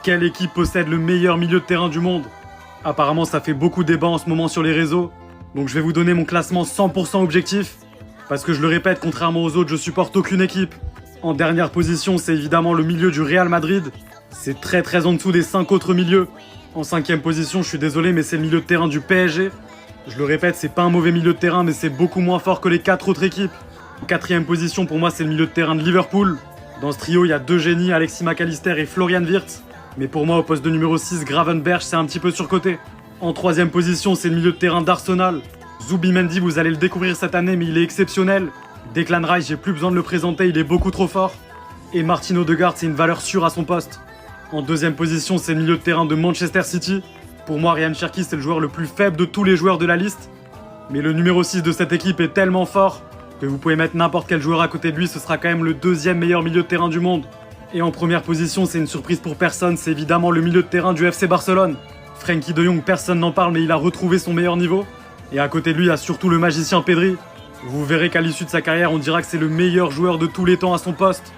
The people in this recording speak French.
Quelle équipe possède le meilleur milieu de terrain du monde? Apparemment, ça fait beaucoup débat en ce moment sur les réseaux. Donc je vais vous donner mon classement 100% objectif. Parce que je le répète, contrairement aux autres, je supporte aucune équipe. En dernière position, c'est évidemment le milieu du Real Madrid. C'est très en dessous des 5 autres milieux. En 5e position, je suis désolé, mais c'est le milieu de terrain du PSG. Je le répète, c'est pas un mauvais milieu de terrain, mais c'est beaucoup moins fort que les 4 autres équipes. En 4e position, pour moi, c'est le milieu de terrain de Liverpool. Dans ce trio, il y a 2 génies, Alexis McAllister et Florian Wirtz. Mais pour moi, au poste de numéro 6, Gravenberch, c'est un petit peu surcoté. En 3e position, c'est le milieu de terrain d'Arsenal. Zubimendi, vous allez le découvrir cette année, mais il est exceptionnel. Declan Rice, j'ai plus besoin de le présenter, il est beaucoup trop fort. Et Martin Odegaard, c'est une valeur sûre à son poste. En 2e position, c'est le milieu de terrain de Manchester City. Pour moi, Ryan Cherki, c'est le joueur le plus faible de tous les joueurs de la liste. Mais le numéro 6 de cette équipe est tellement fort que vous pouvez mettre n'importe quel joueur à côté de lui, ce sera quand même le 2e meilleur milieu de terrain du monde. Et en première position, c'est une surprise pour personne, c'est évidemment le milieu de terrain du FC Barcelone. Frenkie de Jong, personne n'en parle, mais il a retrouvé son meilleur niveau. Et à côté de lui, il y a surtout le magicien Pedri. Vous verrez qu'à l'issue de sa carrière, on dira que c'est le meilleur joueur de tous les temps à son poste.